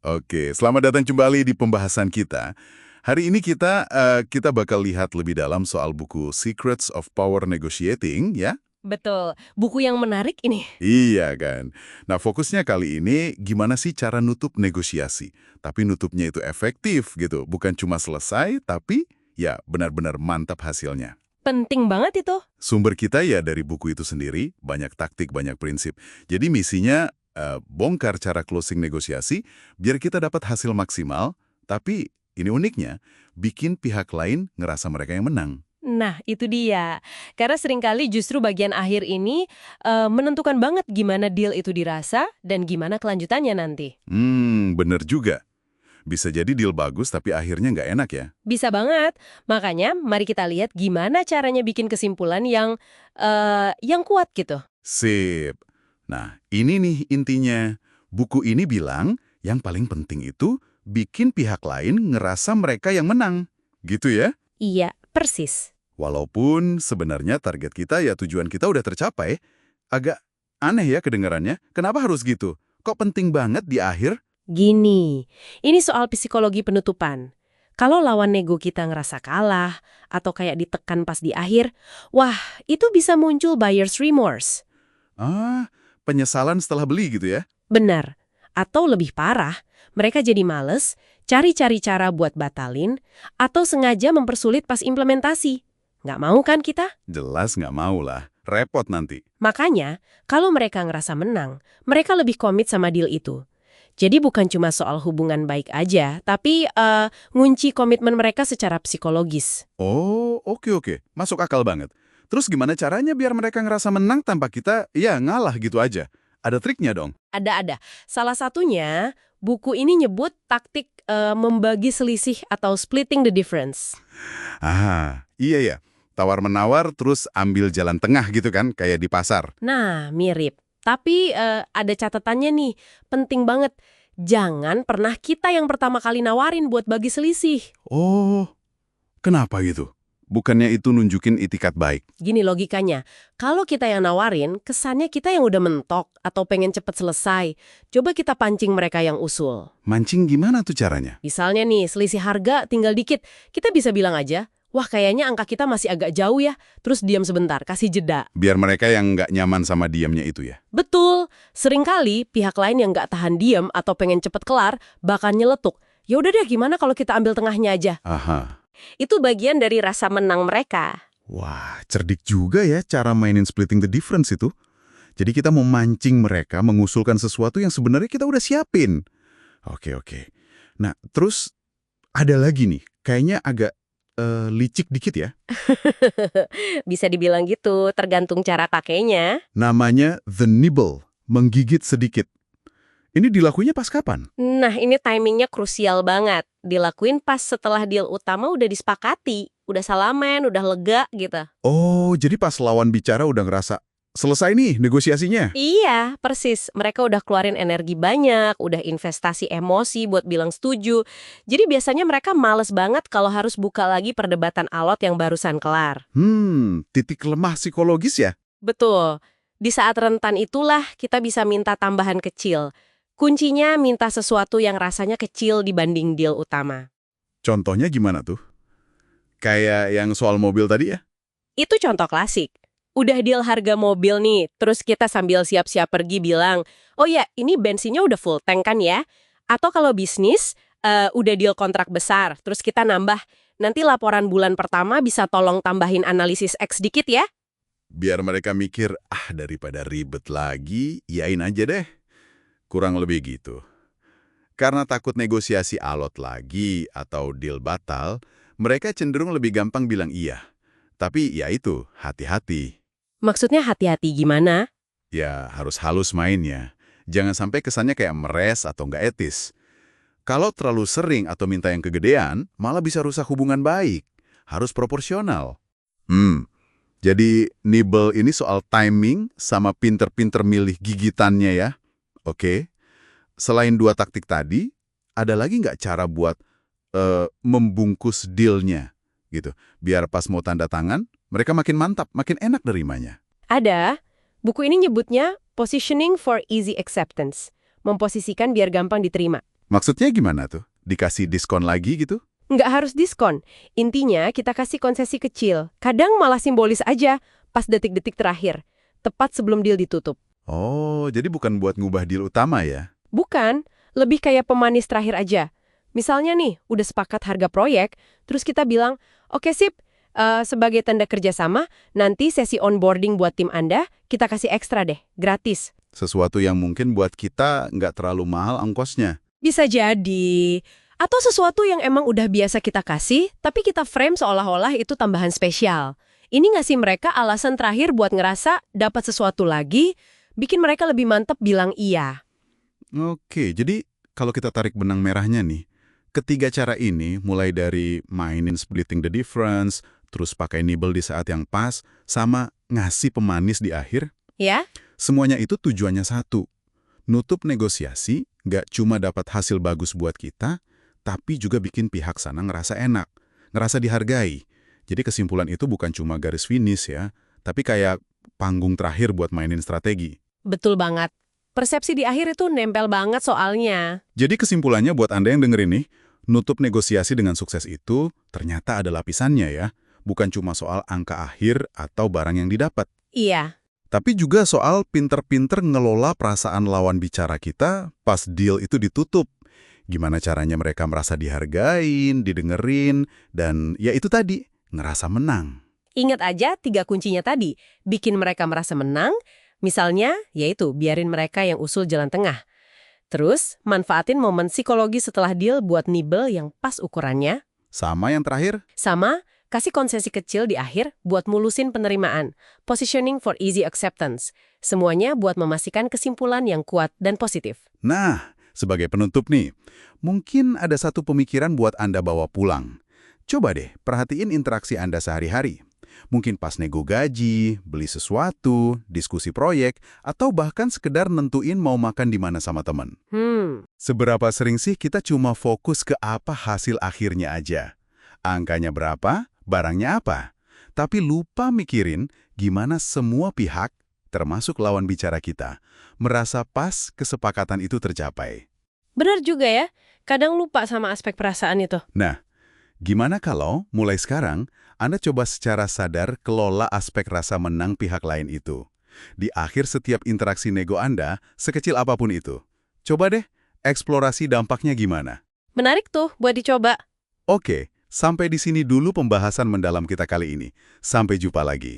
Oke, selamat datang kembali di pembahasan kita. Hari ini kita bakal lihat lebih dalam soal buku Secrets of Power Negotiating, ya? Betul, buku yang menarik ini. Iya kan. Nah, fokusnya kali ini gimana sih cara nutup negosiasi. Tapi nutupnya itu efektif gitu, bukan cuma selesai, tapi ya benar-benar mantap hasilnya. Penting banget itu. Sumber kita ya dari buku itu sendiri, banyak taktik, banyak prinsip. Jadi misinya bongkar cara closing negosiasi biar kita dapat hasil maksimal, tapi ini uniknya, bikin pihak lain ngerasa mereka yang menang. Nah, itu dia. Karena seringkali justru bagian akhir ini menentukan banget gimana deal itu dirasa dan gimana kelanjutannya nanti. Bener juga. Bisa jadi deal bagus tapi akhirnya nggak enak ya. Bisa banget. Makanya, mari kita lihat gimana caranya bikin kesimpulan yang kuat gitu. Sip. Nah, ini nih intinya. Buku ini bilang yang paling penting itu bikin pihak lain ngerasa mereka yang menang. Gitu ya? Iya, persis. Walaupun sebenarnya target kita ya tujuan kita udah tercapai, agak aneh ya kedengarannya. Kenapa harus gitu? Kok penting banget di akhir? Gini, ini soal psikologi penutupan. Kalau lawan nego kita ngerasa kalah, atau kayak ditekan pas di akhir, wah, itu bisa muncul buyer's remorse. Ah, penyesalan setelah beli gitu ya? Benar. Atau lebih parah, mereka jadi males, cari-cari cara buat batalin, atau sengaja mempersulit pas implementasi. Nggak mau kan kita? Jelas nggak mau lah. Repot nanti. Makanya, kalau mereka ngerasa menang, mereka lebih komit sama deal itu. Jadi bukan cuma soal hubungan baik aja, tapi ngunci komitmen mereka secara psikologis. Oh, oke. Masuk akal banget. Terus gimana caranya biar mereka ngerasa menang tanpa kita, ya ngalah gitu aja? Ada triknya dong? Ada. Salah satunya, buku ini nyebut taktik membagi selisih atau splitting the difference. Iya ya. Tawar-menawar terus ambil jalan tengah gitu kan, kayak di pasar. Nah, mirip. Tapi ada catatannya nih, penting banget. Jangan pernah kita yang pertama kali nawarin buat bagi selisih. Oh, kenapa gitu? Bukannya itu nunjukin itikat baik? Gini logikanya, kalau kita yang nawarin, kesannya kita yang udah mentok atau pengen cepet selesai. Coba kita pancing mereka yang usul. Mancing gimana tuh caranya? Misalnya nih, selisih harga tinggal dikit. Kita bisa bilang aja, wah kayaknya angka kita masih agak jauh ya. Terus diam sebentar, kasih jeda. Biar mereka yang nggak nyaman sama diamnya itu ya? Betul, seringkali pihak lain yang nggak tahan diam atau pengen cepet kelar, bahkan nyeletuk. Ya udah deh, gimana kalau kita ambil tengahnya aja? Aha. Itu bagian dari rasa menang mereka. Wah, cerdik juga ya cara mainin splitting the difference itu. Jadi kita memancing mereka mengusulkan sesuatu yang sebenarnya kita udah siapin. Oke. Nah, terus ada lagi nih, kayaknya agak licik dikit ya. Bisa dibilang gitu, tergantung cara pakainya. Namanya the nibble, menggigit sedikit. Ini dilakuinnya pas kapan? Nah, ini timingnya krusial banget. Dilakuin pas setelah deal utama udah disepakati. Udah salaman, udah lega gitu. Oh, jadi pas lawan bicara udah ngerasa, selesai nih negosiasinya. Iya, persis. Mereka udah keluarin energi banyak, udah investasi emosi buat bilang setuju. Jadi biasanya mereka males banget kalau harus buka lagi perdebatan alot yang barusan kelar. Titik lemah psikologis ya? Betul. Di saat rentan itulah kita bisa minta tambahan kecil. Kuncinya minta sesuatu yang rasanya kecil dibanding deal utama. Contohnya gimana tuh? Kayak yang soal mobil tadi ya? Itu contoh klasik. Udah deal harga mobil nih, terus kita sambil siap-siap pergi bilang, oh ya, ini bensinnya udah full tank kan ya? Atau kalau bisnis, udah deal kontrak besar, terus kita nambah, nanti laporan bulan pertama bisa tolong tambahin analisis X dikit ya? Biar mereka mikir, daripada ribet lagi, iyain aja deh. Kurang lebih gitu. Karena takut negosiasi alot lagi atau deal batal, mereka cenderung lebih gampang bilang iya. Tapi ya itu, hati-hati. Maksudnya hati-hati gimana? Ya harus halus mainnya. Jangan sampai kesannya kayak meres atau nggak etis. Kalau terlalu sering atau minta yang kegedean, malah bisa rusak hubungan baik. Harus proporsional. Jadi nibble ini soal timing sama pinter-pinter milih gigitannya ya. Oke. Selain dua taktik tadi, ada lagi nggak cara buat membungkus dealnya gitu? Biar pas mau tanda tangan, mereka makin mantap, makin enak nerimanya. Ada. Buku ini nyebutnya positioning for easy acceptance. Memposisikan biar gampang diterima. Maksudnya gimana tuh? Dikasih diskon lagi gitu? Nggak harus diskon. Intinya kita kasih konsesi kecil. Kadang malah simbolis aja pas detik-detik terakhir. Tepat sebelum deal ditutup. Oh, jadi bukan buat ngubah deal utama ya? Bukan, lebih kayak pemanis terakhir aja. Misalnya nih, udah sepakat harga proyek, terus kita bilang, oke sip, sebagai tanda kerjasama, nanti sesi onboarding buat tim Anda, kita kasih ekstra deh, gratis. Sesuatu yang mungkin buat kita nggak terlalu mahal ongkosnya. Bisa jadi. Atau sesuatu yang emang udah biasa kita kasih, tapi kita frame seolah-olah itu tambahan spesial. Ini ngasih mereka alasan terakhir buat ngerasa dapat sesuatu lagi, bikin mereka lebih mantep bilang iya. Oke, jadi kalau kita tarik benang merahnya nih, ketiga cara ini mulai dari mainin splitting the difference, terus pakai nibble di saat yang pas, sama ngasih pemanis di akhir, Ya? semuanya itu tujuannya satu. Nutup negosiasi nggak cuma dapat hasil bagus buat kita, tapi juga bikin pihak sana ngerasa enak, ngerasa dihargai. Jadi kesimpulan itu bukan cuma garis finish ya, tapi kayak panggung terakhir buat mainin strategi. Betul banget. Persepsi di akhir itu nempel banget soalnya. Jadi kesimpulannya buat Anda yang dengerin nih, nutup negosiasi dengan sukses itu ternyata ada lapisannya ya. Bukan cuma soal angka akhir atau barang yang didapat. Iya. Tapi juga soal pinter-pinter ngelola perasaan lawan bicara kita pas deal itu ditutup. Gimana caranya mereka merasa dihargain, didengerin, dan ya itu tadi, ngerasa menang. Ingat aja 3 kuncinya tadi. Bikin mereka merasa menang, misalnya yaitu biarin mereka yang usul jalan tengah. Terus, manfaatin momen psikologi setelah deal buat nibel yang pas ukurannya. Sama yang terakhir, Sama, kasih konsesi kecil di akhir buat mulusin penerimaan. Positioning for easy acceptance. Semuanya buat memastikan kesimpulan yang kuat dan positif. nah, sebagai penutup nih, mungkin ada satu pemikiran buat Anda bawa pulang. Coba deh, perhatiin interaksi Anda sehari-hari. Mungkin pas nego gaji, beli sesuatu, diskusi proyek, atau bahkan sekedar nentuin mau makan di mana sama teman. Seberapa sering sih kita cuma fokus ke apa hasil akhirnya aja? Angkanya berapa? Barangnya apa? Tapi lupa mikirin gimana semua pihak, termasuk lawan bicara kita, merasa pas kesepakatan itu tercapai. Benar juga ya, kadang lupa sama aspek perasaan itu. Nah, gimana kalau mulai sekarang Anda coba secara sadar kelola aspek rasa menang pihak lain itu? Di akhir setiap interaksi nego Anda, sekecil apapun itu. Coba deh, eksplorasi dampaknya gimana. Menarik tuh buat dicoba. Oke, sampai di sini dulu pembahasan mendalam kita kali ini. Sampai jumpa lagi.